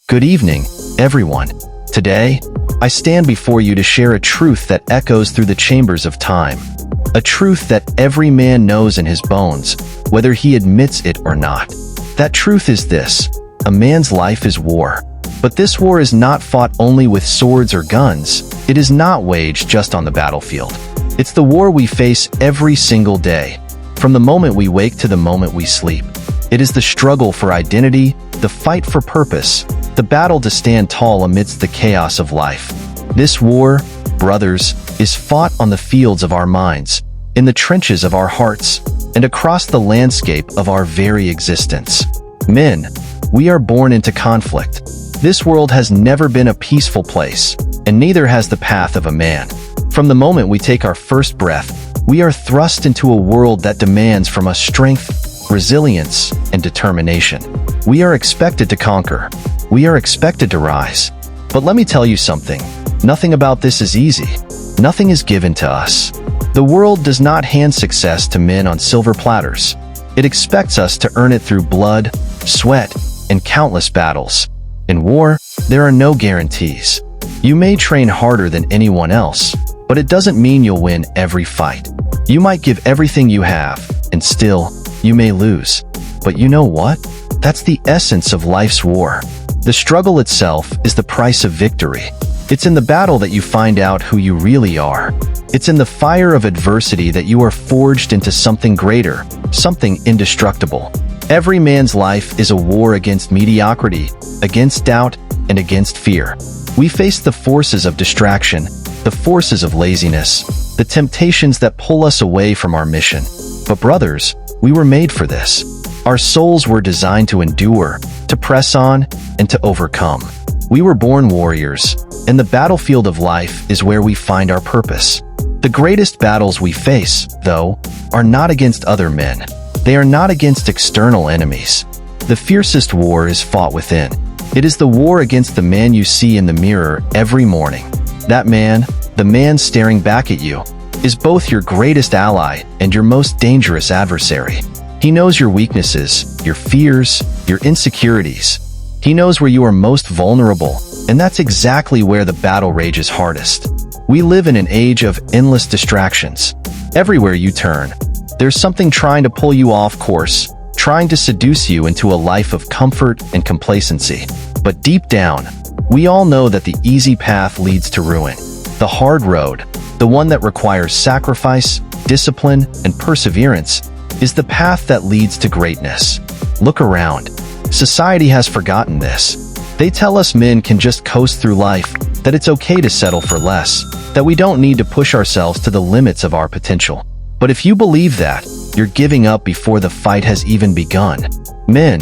Good evening, everyone. Today, I stand before you to share a truth that echoes through the chambers of time. A truth that every man knows in his bones, whether he admits it or not. That truth is this: a man's life is war. But this war is not fought only with swords or guns. It is not waged just on the battlefield. It's the war we face every single day, from the moment we wake to the moment we sleep. It is the struggle for identity, the fight for purpose, the battle to stand tall amidst the chaos of life. This war, brothers, is fought on the fields of our minds, in the trenches of our hearts, and across the landscape of our very existence. Men, we are born into conflict. This world has never been a peaceful place, and neither has the path of a man. From the moment we take our first breath, we are thrust into a world that demands from us strength, resilience, and determination. We are expected to conquer. We are expected to rise. But let me tell you something. Nothing about this is easy. Nothing is given to us. The world does not hand success to men on silver platters. It expects us to earn it through blood, sweat, and countless battles. In war, there are no guarantees. You may train harder than anyone else, but it doesn't mean you'll win every fight. You might give everything you have, and still, you may lose. But you know what? That's the essence of life's war. The struggle itself is the price of victory. It's in the battle that you find out who you really are. It's in the fire of adversity that you are forged into something greater, something indestructible. Every man's life is a war against mediocrity, against doubt, and against fear. We face the forces of distraction, the forces of laziness, the temptations that pull us away from our mission. But brothers, we were made for this. Our souls were designed to endure, to press on, and to overcome. We were born warriors, and the battlefield of life is where we find our purpose. The greatest battles we face, though, are not against other men. They are not against external enemies. The fiercest war is fought within. It is the war against the man you see in the mirror every morning. That man, the man staring back at you, is both your greatest ally and your most dangerous adversary. He knows your weaknesses, your fears, your insecurities. He knows where you are most vulnerable, and that's exactly where the battle rages hardest. We live in an age of endless distractions. Everywhere you turn, there's something trying to pull you off course, trying to seduce you into a life of comfort and complacency. But deep down, we all know that the easy path leads to ruin. The hard road, the one that requires sacrifice, discipline, and perseverance, is the path that leads to greatness. Look around. Society has forgotten this. They tell us men can just coast through life, that it's okay to settle for less, that we don't need to push ourselves to the limits of our potential. But if you believe that, you're giving up before the fight has even begun. Men,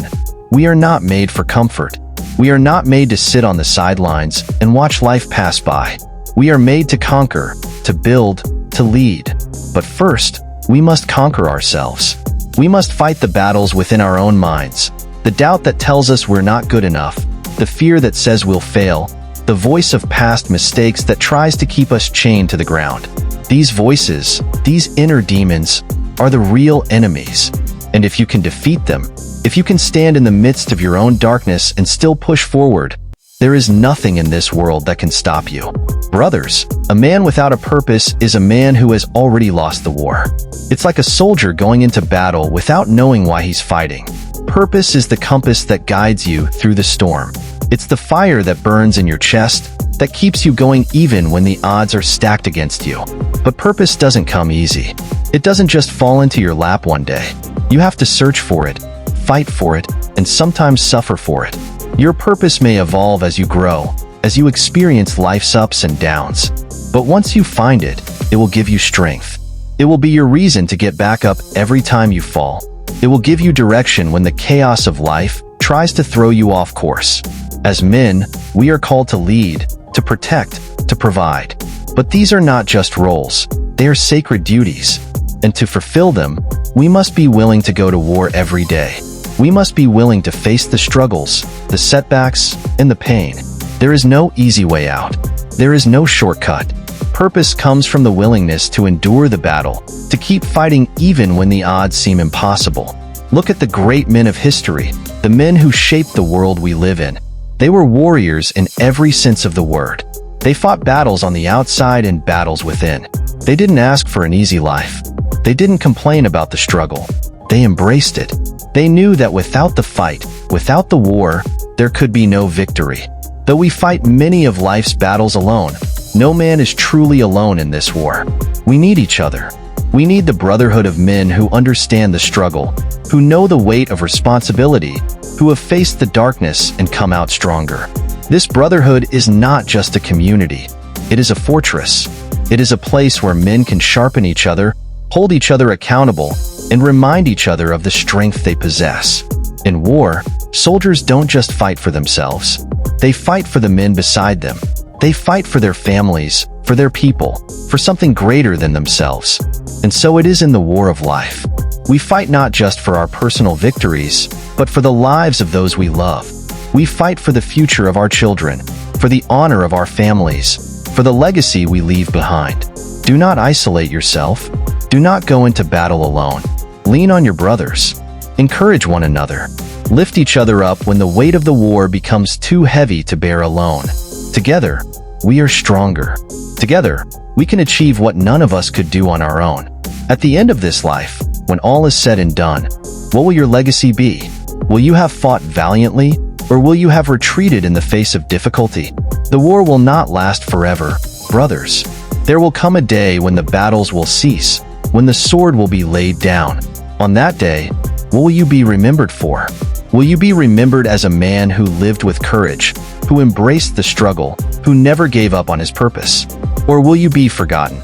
we are not made for comfort. We are not made to sit on the sidelines and watch life pass by. We are made to conquer, to build, to lead. But first, we must conquer ourselves. We must fight the battles within our own minds. The doubt that tells us we're not good enough, the fear that says we'll fail, the voice of past mistakes that tries to keep us chained to the ground. These voices, these inner demons, are the real enemies. And if you can defeat them, if you can stand in the midst of your own darkness and still push forward, there is nothing in this world that can stop you. Brothers, a man without a purpose is a man who has already lost the war. It's like a soldier going into battle without knowing why he's fighting. Purpose is the compass that guides you through the storm. It's the fire that burns in your chest, that keeps you going even when the odds are stacked against you. But purpose doesn't come easy. It doesn't just fall into your lap one day. You have to search for it, fight for it, and sometimes suffer for it. Your purpose may evolve as you grow, as you experience life's ups and downs. But once you find it, it will give you strength. It will be your reason to get back up every time you fall. It will give you direction when the chaos of life tries to throw you off course. As men, we are called to lead, to protect, to provide. But these are not just roles. They are sacred duties. And to fulfill them, we must be willing to go to war every day. We must be willing to face the struggles, the setbacks, and the pain. There is no easy way out. There is no shortcut. Purpose comes from the willingness to endure the battle, to keep fighting even when the odds seem impossible. Look at the great men of history, the men who shaped the world we live in. They were warriors in every sense of the word. They fought battles on the outside and battles within. They didn't ask for an easy life. They didn't complain about the struggle. They embraced it. They knew that without the fight, without the war, there could be no victory. Though we fight many of life's battles alone, no man is truly alone in this war. We need each other. We need the brotherhood of men who understand the struggle, who know the weight of responsibility, who have faced the darkness and come out stronger. This brotherhood is not just a community. It is a fortress. It is a place where men can sharpen each other, hold each other accountable, and remind each other of the strength they possess. In war, soldiers don't just fight for themselves. They fight for the men beside them. They fight for their families, for their people, for something greater than themselves. And so it is in the war of life. We fight not just for our personal victories, but for the lives of those we love. We fight for the future of our children, for the honor of our families, for the legacy we leave behind. Do not isolate yourself. Do not go into battle alone. Lean on your brothers. Encourage one another. Lift each other up when the weight of the war becomes too heavy to bear alone. Together, we are stronger. Together, we can achieve what none of us could do on our own. At the end of this life, when all is said and done, what will your legacy be? Will you have fought valiantly, or will you have retreated in the face of difficulty? The war will not last forever, brothers. There will come a day when the battles will cease, when the sword will be laid down. On that day, what will you be remembered for? Will you be remembered as a man who lived with courage, who embraced the struggle, who never gave up on his purpose? Or will you be forgotten?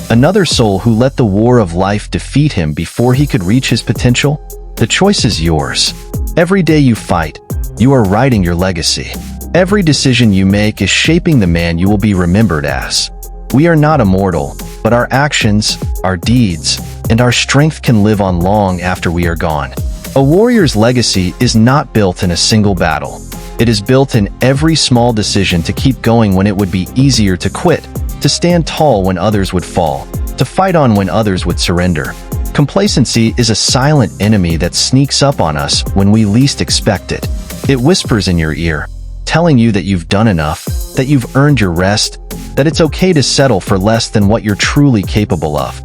Another soul who let the war of life defeat him before he could reach his potential? The choice is yours. Every day you fight, you are writing your legacy. Every decision you make is shaping the man you will be remembered as. We are not immortal, but our actions, our deeds, and our strength can live on long after we are gone. A warrior's legacy is not built in a single battle. It is built in every small decision to keep going when it would be easier to quit, to stand tall when others would fall, to fight on when others would surrender. Complacency is a silent enemy that sneaks up on us when we least expect it. It whispers in your ear, telling you that you've done enough, that you've earned your rest, that it's okay to settle for less than what you're truly capable of.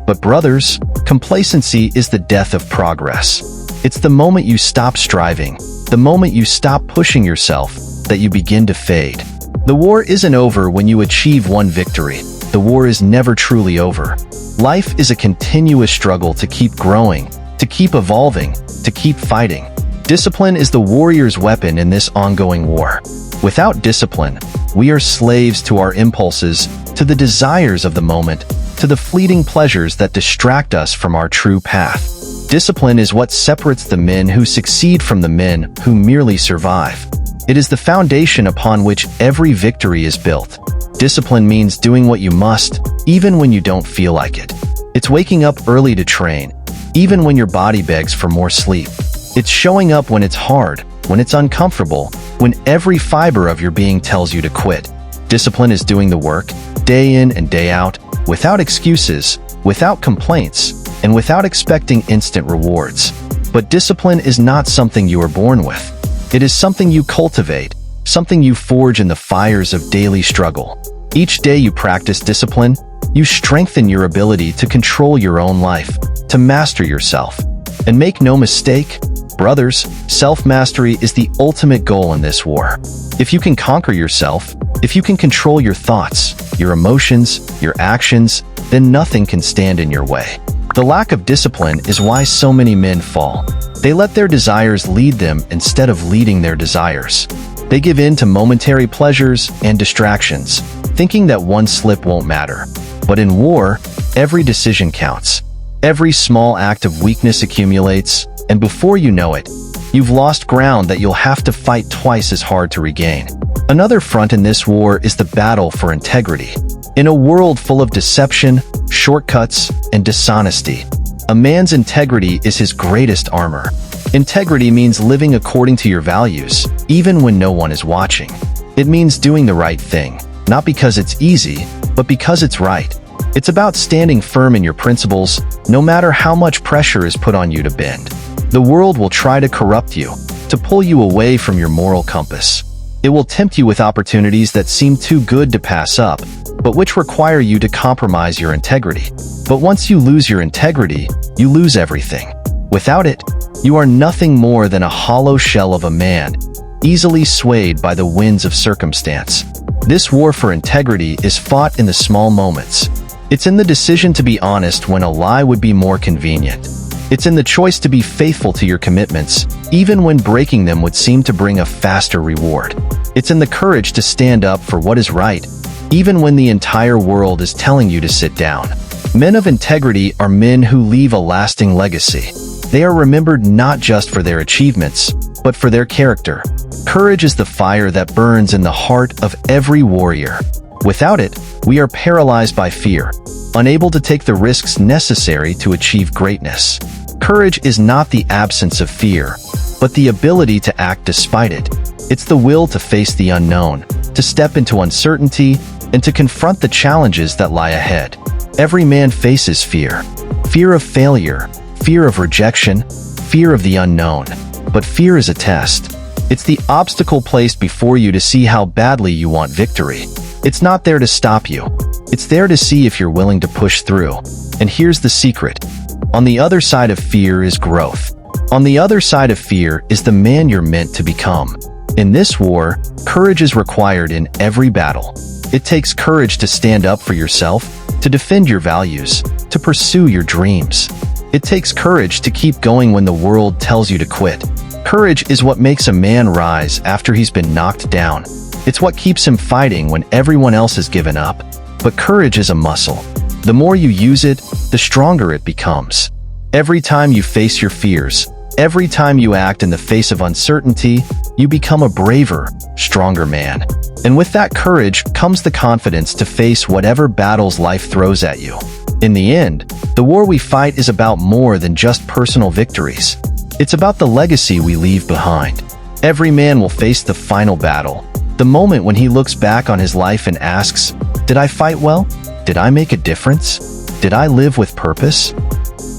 But brothers, complacency is the death of progress. It's the moment you stop striving, the moment you stop pushing yourself, that you begin to fade. The war isn't over when you achieve one victory. The war is never truly over. Life is a continuous struggle to keep growing, to keep evolving, to keep fighting. Discipline is the warrior's weapon in this ongoing war. Without discipline, we are slaves to our impulses, to the desires of the moment, to the fleeting pleasures that distract us from our true path. Discipline is what separates the men who succeed from the men who merely survive. It is the foundation upon which every victory is built. Discipline means doing what you must, even when you don't feel like it. It's waking up early to train, even when your body begs for more sleep. It's showing up when it's hard, when it's uncomfortable, when every fiber of your being tells you to quit. Discipline is doing the work, day in and day out, without excuses, without complaints, and without expecting instant rewards. But discipline is not something you are born with. It is something you cultivate, something you forge in the fires of daily struggle. Each day you practice discipline, you strengthen your ability to control your own life, to master yourself. And make no mistake, brothers, self-mastery is the ultimate goal in this war. If you can conquer yourself, if you can control your thoughts, your emotions, your actions, then nothing can stand in your way. The lack of discipline is why so many men fall. They let their desires lead them instead of leading their desires. They give in to momentary pleasures and distractions, thinking that one slip won't matter. But in war, every decision counts. Every small act of weakness accumulates, and before you know it, you've lost ground that you'll have to fight twice as hard to regain. Another front in this war is the battle for integrity. In a world full of deception, shortcuts, and dishonesty, a man's integrity is his greatest armor. Integrity means living according to your values, even when no one is watching. It means doing the right thing, not because it's easy, but because it's right. It's about standing firm in your principles, no matter how much pressure is put on you to bend. The world will try to corrupt you, to pull you away from your moral compass. It will tempt you with opportunities that seem too good to pass up, but which require you to compromise your integrity. But once you lose your integrity, you lose everything. Without it, you are nothing more than a hollow shell of a man, easily swayed by the winds of circumstance. This war for integrity is fought in the small moments. It's in the decision to be honest when a lie would be more convenient. It's in the choice to be faithful to your commitments, even when breaking them would seem to bring a faster reward. It's in the courage to stand up for what is right, even when the entire world is telling you to sit down. Men of integrity are men who leave a lasting legacy. They are remembered not just for their achievements, but for their character. Courage is the fire that burns in the heart of every warrior. Without it, we are paralyzed by fear, unable to take the risks necessary to achieve greatness. Courage is not the absence of fear, but the ability to act despite it. It's the will to face the unknown, to step into uncertainty, and to confront the challenges that lie ahead. Every man faces fear. Fear of failure, fear of rejection, fear of the unknown. But fear is a test. It's the obstacle placed before you to see how badly you want victory. It's not there to stop you. It's there to see if you're willing to push through. And here's the secret. On the other side of fear is growth. On the other side of fear is the man you're meant to become. In this war, courage is required in every battle. It takes courage to stand up for yourself, to defend your values, to pursue your dreams. It takes courage to keep going when the world tells you to quit. Courage is what makes a man rise after he's been knocked down. It's what keeps him fighting when everyone else has given up. But courage is a muscle. The more you use it, the stronger it becomes. Every time you face your fears, every time you act in the face of uncertainty, you become a braver, stronger man. And with that courage comes the confidence to face whatever battles life throws at you. In the end, the war we fight is about more than just personal victories. It's about the legacy we leave behind. Every man will face the final battle, the moment when he looks back on his life and asks, "Did I fight well? Did I make a difference? Did I live with purpose?"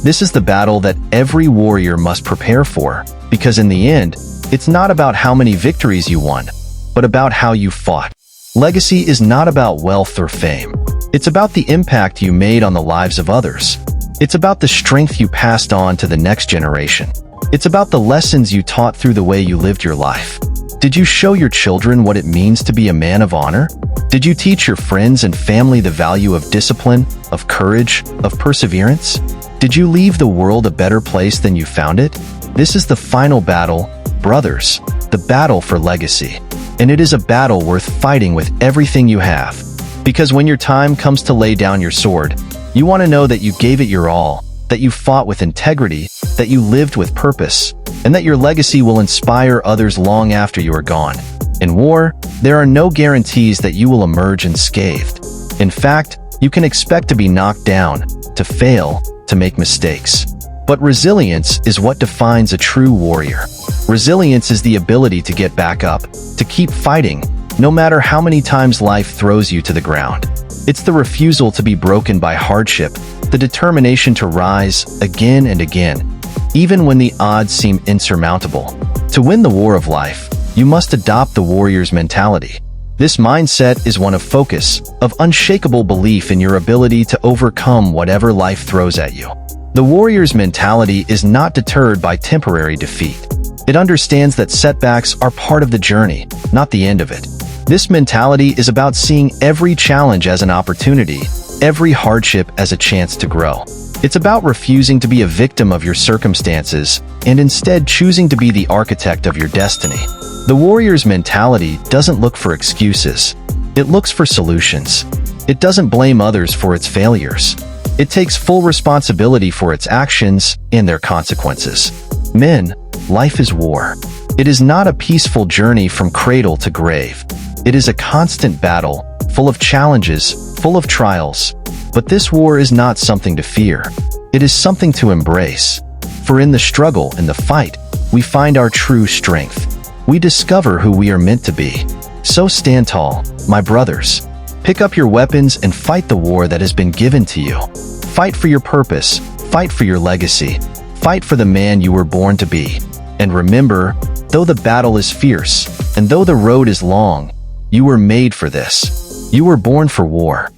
This is the battle that every warrior must prepare for, because in the end, it's not about how many victories you won, but about how you fought. Legacy is not about wealth or fame. It's about the impact you made on the lives of others. It's about the strength you passed on to the next generation. It's about the lessons you taught through the way you lived your life. Did you show your children what it means to be a man of honor? Did you teach your friends and family the value of discipline, of courage, of perseverance? Did you leave the world a better place than you found it? This is the final battle, brothers, the battle for legacy. And it is a battle worth fighting with everything you have. Because when your time comes to lay down your sword, you want to know that you gave it your all, that you fought with integrity, that you lived with purpose, and that your legacy will inspire others long after you are gone. In war, there are no guarantees that you will emerge unscathed. In fact, you can expect to be knocked down, to fail, to make mistakes. But resilience is what defines a true warrior. Resilience is the ability to get back up, to keep fighting, no matter how many times life throws you to the ground. It's the refusal to be broken by hardship, the determination to rise again and again, even when the odds seem insurmountable. To win the war of life, you must adopt the warrior's mentality. This mindset is one of focus, of unshakable belief in your ability to overcome whatever life throws at you. The warrior's mentality is not deterred by temporary defeat. It understands that setbacks are part of the journey, not the end of it. This mentality is about seeing every challenge as an opportunity, every hardship as a chance to grow. It's about refusing to be a victim of your circumstances and instead choosing to be the architect of your destiny. The warrior's mentality doesn't look for excuses. It looks for solutions. It doesn't blame others for its failures. It takes full responsibility for its actions and their consequences. Men, life is war. It is not a peaceful journey from cradle to grave. It is a constant battle, full of challenges, full of trials. But this war is not something to fear. It is something to embrace. For in the struggle and the fight, we find our true strength. We discover who we are meant to be. So stand tall, my brothers. Pick up your weapons and fight the war that has been given to you. Fight for your purpose. Fight for your legacy. Fight for the man you were born to be. And remember, though the battle is fierce, And though the road is long, you were made for this. You were born for war.